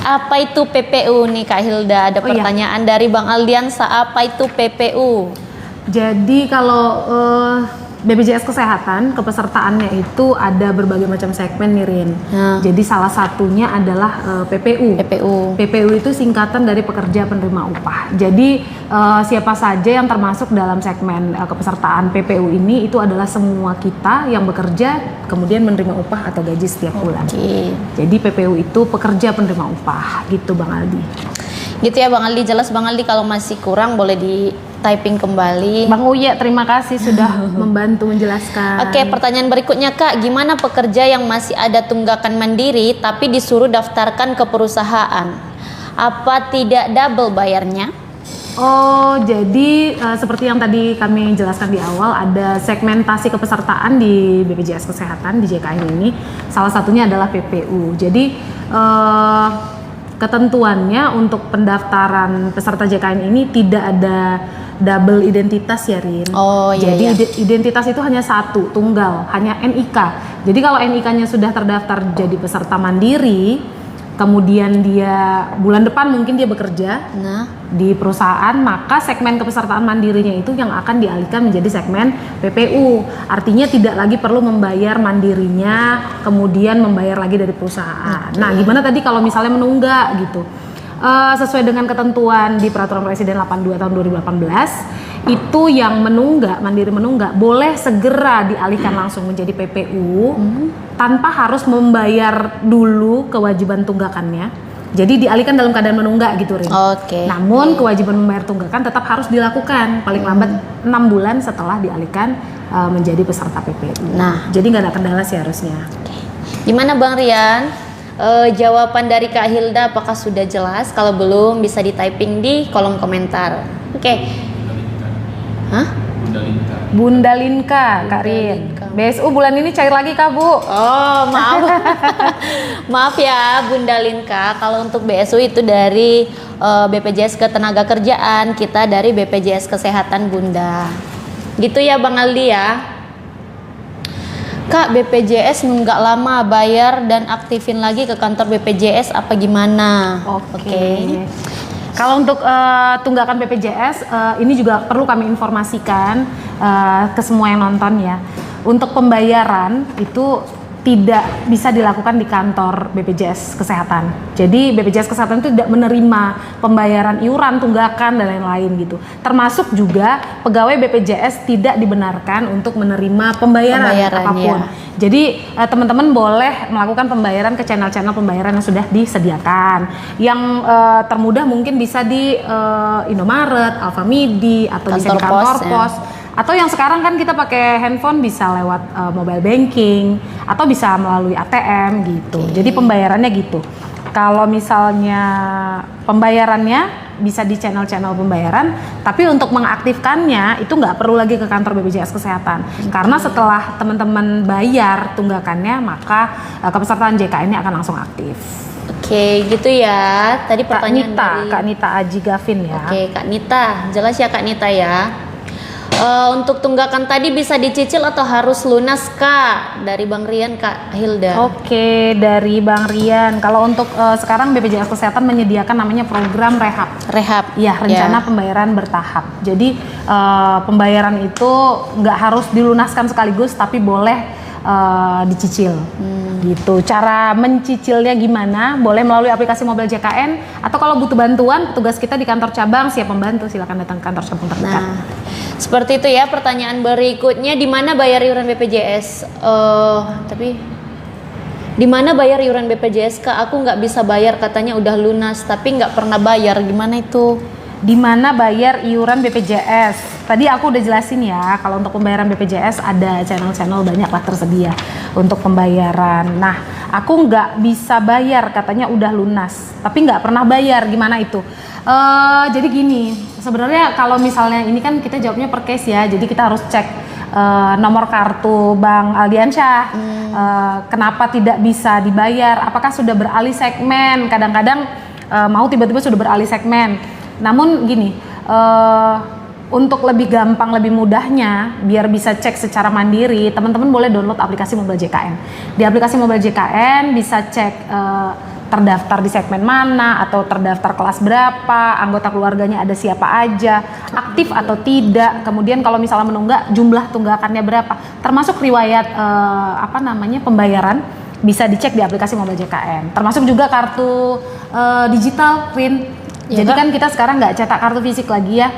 Apa itu PPU nih Kak Hilda? Ada pertanyaan dari Bang Aldiansa, apa itu PPU? Jadi kalau BPJS Kesehatan kepesertaannya itu ada berbagai macam segmen nih Rin. Jadi salah satunya adalah PPU. PPU itu singkatan dari pekerja penerima upah. Jadi siapa saja yang termasuk dalam segmen kepesertaan PPU ini itu adalah semua kita yang bekerja kemudian menerima upah atau gaji setiap bulan. Jadi PPU itu pekerja penerima upah gitu Bang Aldi. Gitu ya Bang Aldi, jelas Bang Aldi. Kalau masih kurang boleh di typing kembali. Bang Uya, terima kasih sudah membantu menjelaskan. Oke, pertanyaan berikutnya Kak, gimana pekerja yang masih ada tunggakan mandiri tapi disuruh daftarkan ke perusahaan? Apa tidak double bayarnya? Oh, jadi seperti yang tadi kami jelaskan di awal, ada segmentasi kepesertaan di BPJS Kesehatan di JKN ini. Salah satunya adalah PPU. Jadi ketentuannya untuk pendaftaran peserta JKN ini tidak ada double identitas ya Rin. Jadi identitas itu hanya satu, tunggal, hanya NIK. Jadi kalau NIK-nya sudah terdaftar jadi peserta mandiri, kemudian dia bulan depan mungkin dia bekerja di perusahaan, maka segmen kepesertaan mandirinya itu yang akan dialihkan menjadi segmen PPU. Artinya tidak lagi perlu membayar mandirinya, kemudian membayar lagi dari perusahaan. Nah, gimana tadi kalau misalnya menunggak gitu? Sesuai dengan ketentuan di Peraturan Presiden 82 tahun 2018, itu yang menunggak, mandiri menunggak, boleh segera dialihkan langsung menjadi PPU tanpa harus membayar dulu kewajiban tunggakannya. Jadi dialihkan dalam keadaan menunggak gitu Rin. Namun kewajiban membayar tunggakan tetap harus dilakukan paling lambat 6 bulan setelah dialihkan menjadi peserta PPU. Jadi nggak ada kendala sih harusnya. Gimana Bang Rian? Jawaban dari Kak Hilda apakah sudah jelas? Kalau belum bisa di typing di kolom komentar. Bunda Linka, Kak Rin. BSU bulan ini cair lagi Kak Bu? Oh maaf. Maaf ya Bunda Linka. Kalau untuk BSU itu dari BPJS Ketenagakerjaan, kita dari BPJS Kesehatan Bunda. Gitu ya Bang Aldi ya. Kak, BPJS nunggak lama bayar dan aktifin lagi ke kantor BPJS apa gimana? Oke. Kalau untuk tunggakan BPJS ini juga perlu kami informasikan ke semua yang nonton ya. Untuk pembayaran itu tidak bisa dilakukan di kantor BPJS Kesehatan. Jadi BPJS Kesehatan itu tidak menerima pembayaran iuran, tunggakan dan lain-lain gitu. Termasuk juga pegawai BPJS tidak dibenarkan untuk menerima pembayaran apapun. Jadi teman-teman boleh melakukan pembayaran ke channel-channel pembayaran yang sudah disediakan. Yang termudah mungkin bisa di Indomaret, Alfamidi atau bisa di kantor pos. Atau yang sekarang kan kita pakai handphone bisa lewat mobile banking atau bisa melalui ATM gitu. Jadi pembayarannya gitu. Kalau misalnya pembayarannya bisa di channel-channel pembayaran, tapi untuk mengaktifkannya itu nggak perlu lagi ke kantor BPJS Kesehatan. Karena setelah teman-teman bayar tunggakannya, maka kepesertaan JKN ini akan langsung aktif. Oke, gitu ya. Tadi pertanyaan dari Kak Nita Aji Gavin ya. Oke, Kak Nita, jelas ya Kak Nita ya. Untuk tunggakan tadi bisa dicicil atau harus lunas Kak? Dari Bang Rian Kak Hilda. Oke, dari Bang Rian. Kalau untuk sekarang BPJS Kesehatan menyediakan namanya program rehab. Ya, rencana pembayaran bertahap. Jadi pembayaran itu nggak harus dilunaskan sekaligus, tapi boleh dicicil. Gitu. Cara mencicilnya gimana? Boleh melalui aplikasi mobile JKN atau kalau butuh bantuan, petugas kita di kantor cabang siap membantu. Silakan datang ke kantor cabang terdekat. Seperti itu ya. Pertanyaan berikutnya, di mana bayar iuran BPJS? Di mana bayar iuran BPJS Kak? Aku nggak bisa bayar, katanya udah lunas tapi nggak pernah bayar. Gimana itu? Di mana bayar iuran BPJS? Tadi aku udah jelasin ya, kalau untuk pembayaran BPJS ada channel-channel banyak lah tersedia untuk pembayaran. Nah, aku nggak bisa bayar, katanya udah lunas, tapi nggak pernah bayar. Gimana itu? Jadi gini, sebenarnya kalau misalnya ini kan kita jawabnya per case ya, jadi kita harus cek nomor kartu Bang Aldiansyah, kenapa tidak bisa dibayar, apakah sudah beralih segmen, kadang-kadang mau tiba-tiba sudah beralih segmen. Namun gini, untuk lebih gampang, lebih mudahnya, biar bisa cek secara mandiri, teman-teman boleh download aplikasi Mobile JKN. Di aplikasi Mobile JKN bisa cek terdaftar di segmen mana, atau terdaftar kelas berapa, anggota keluarganya ada siapa aja, aktif atau tidak, kemudian kalau misalnya menunggak jumlah tunggakannya berapa, termasuk riwayat pembayaran bisa dicek di aplikasi Mobile JKN, termasuk juga kartu digital print. Jadi kan kita sekarang nggak cetak kartu fisik lagi ya.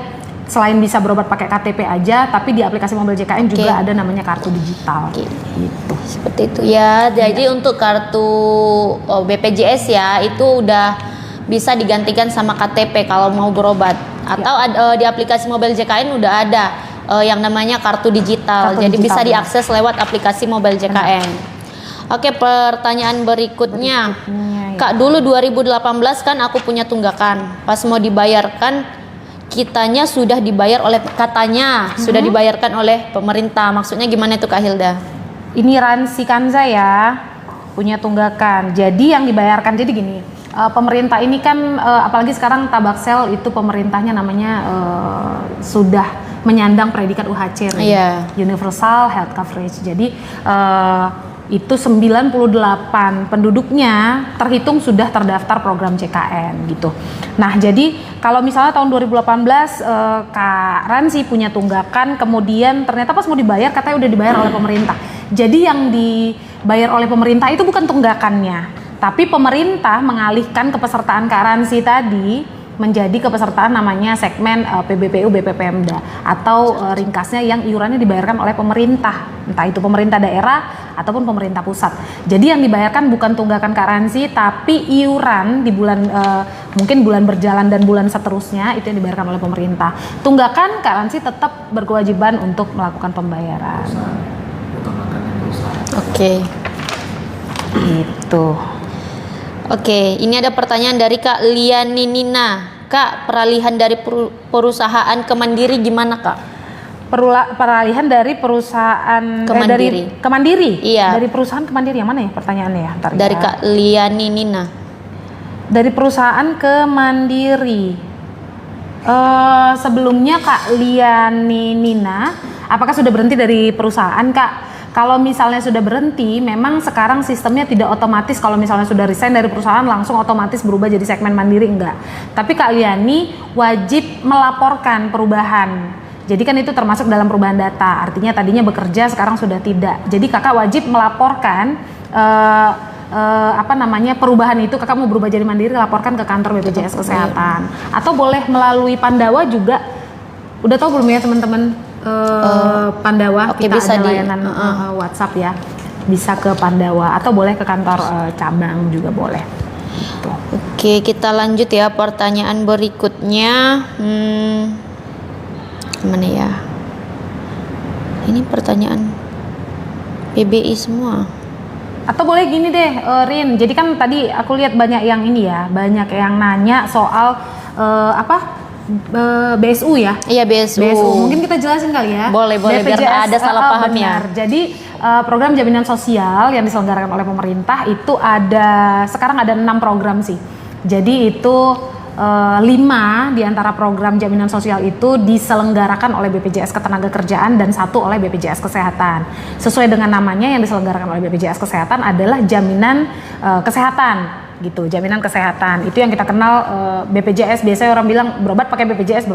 Selain bisa berobat pakai KTP aja, tapi di aplikasi Mobile JKN juga ada namanya kartu digital. Gitu. Seperti itu ya. Jadi untuk kartu BPJS ya itu udah bisa digantikan sama KTP kalau mau berobat. Atau di aplikasi Mobile JKN udah ada yang namanya kartu digital. Jadi bisa diakses lewat aplikasi Mobile JKN. Oke, pertanyaan berikutnya. Kak, dulu 2018 kan aku punya tunggakan. Pas mau dibayarkan kitanya sudah dibayar oleh sudah dibayarkan oleh pemerintah. Maksudnya gimana itu Kak Hilda? Ini Ransi Kanza ya, punya tunggakan. Jadi yang dibayarkan, jadi gini, pemerintah ini kan apalagi sekarang Tabaksel itu pemerintahnya namanya sudah menyandang predikat UHC, Universal Health Coverage. Jadi itu 98 penduduknya terhitung sudah terdaftar program JKN gitu. Nah, jadi kalau misalnya tahun 2018 Kak Ransi punya tunggakan, kemudian ternyata pas mau dibayar katanya udah dibayar oleh pemerintah. Jadi yang dibayar oleh pemerintah itu bukan tunggakannya, tapi pemerintah mengalihkan kepesertaan Kak Ransi tadi menjadi kepesertaan namanya segmen PBPU BPPMda, atau ringkasnya yang iurannya dibayarkan oleh pemerintah, entah itu pemerintah daerah ataupun pemerintah pusat. Jadi yang dibayarkan bukan tunggakan Kak Ransi, tapi iuran di bulan mungkin bulan berjalan dan bulan seterusnya itu yang dibayarkan oleh pemerintah. Tunggakan Kak Ransi tetap berkewajiban untuk melakukan pembayaran. Oke. Itu. Oke, ini ada pertanyaan dari Kak Lianinina. Kak, peralihan dari perusahaan ke mandiri gimana Kak? Peralihan dari perusahaan ke mandiri. Ke mandiri? Iya. Dari perusahaan ke mandiri yang mana ya pertanyaannya ya? Ntar dari ya. Kak Lianinina. Dari perusahaan ke mandiri. Sebelumnya Kak Lianinina, apakah sudah berhenti dari perusahaan Kak? Kalau misalnya sudah berhenti, memang sekarang sistemnya tidak otomatis kalau misalnya sudah resign dari perusahaan langsung otomatis berubah jadi segmen mandiri, enggak. Tapi Kak Liani wajib melaporkan perubahan. Jadi kan itu termasuk dalam perubahan data, artinya tadinya bekerja sekarang sudah tidak. Jadi kakak wajib melaporkan perubahan itu. Kakak mau berubah jadi mandiri, laporkan ke kantor BPJS Kesehatan. Atau boleh melalui Pandawa juga. Udah tahu belum ya teman-teman? Pandawa, Oke, kita bisa ada layanan WhatsApp ya, bisa ke Pandawa atau boleh ke kantor cabang juga boleh. Gitu. Oke, kita lanjut ya pertanyaan berikutnya. Mana ya? Ini pertanyaan PBI semua. Atau boleh gini deh, Rin. Jadi kan tadi aku lihat banyak yang ini ya, banyak yang nanya soal BSU ya? Iya, BSU. Mungkin kita jelasin kali ya. Boleh biar ada salah paham ya. Jadi program jaminan sosial yang diselenggarakan oleh pemerintah itu sekarang ada 6 program sih. Jadi itu 5 di antara program jaminan sosial itu diselenggarakan oleh BPJS Ketenagakerjaan dan 1 oleh BPJS Kesehatan. Sesuai dengan namanya, yang diselenggarakan oleh BPJS Kesehatan adalah jaminan kesehatan. Gitu, jaminan kesehatan itu yang kita kenal BPJS. Biasanya orang bilang berobat pakai BPJS.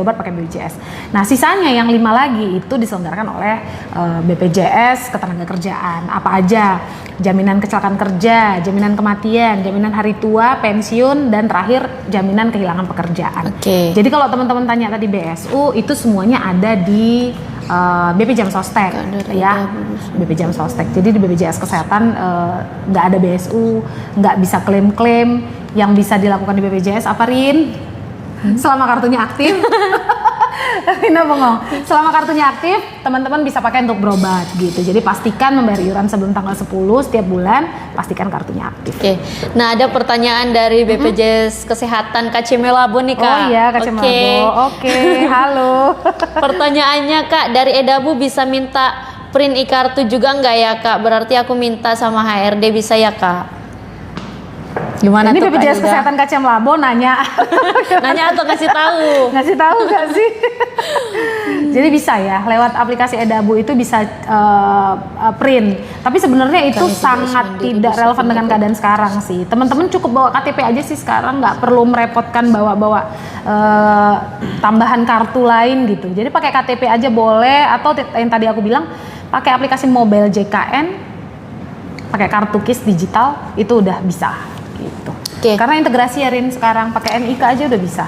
Nah, sisanya yang 5 lagi itu diselenggarakan oleh BPJS Ketenagakerjaan. Apa aja? Jaminan kecelakaan kerja, jaminan kematian, jaminan hari tua, pensiun, dan terakhir jaminan kehilangan pekerjaan. Oke. Jadi kalau teman-teman tanya tadi BSU itu semuanya ada di BP Jam Sostek ya, BP Jam Sostek. Jadi di BPJS Kesehatan nggak ada BSU, nggak bisa klaim-klaim. Yang bisa dilakukan di BPJS apa, Rin? Selama kartunya aktif. Rina bengong. Selama kartunya aktif, teman-teman bisa pakai untuk berobat gitu. Jadi pastikan membayar iuran sebelum tanggal 10 setiap bulan, pastikan kartunya aktif. Oke. Nah, ada pertanyaan dari BPJS Kesehatan Kak Cimelabo nih, Kak. Oh iya, Kak Cimelabo. Oke, halo. Pertanyaannya, Kak, dari Edabu bisa minta print e-kartu juga nggak ya, Kak? Berarti aku minta sama HRD bisa ya, Kak? Gimana ini tuh, BPJS Kak Kesehatan Kak Cimelabo nanya. Nanya atau kasih tahu? Ngasih tahu gak sih? Jadi bisa ya, lewat aplikasi Edabu itu bisa print. Tapi sebenarnya itu sangat tidak relevan dengan keadaan sekarang sih. Teman-teman cukup bawa KTP aja sih sekarang, nggak perlu merepotkan bawa-bawa tambahan kartu lain gitu. Jadi pakai KTP aja boleh, atau yang tadi aku bilang pakai aplikasi mobile JKN, pakai kartu KIS digital itu udah bisa gitu. Karena integrasi ya Rin sekarang pakai NIK aja udah bisa.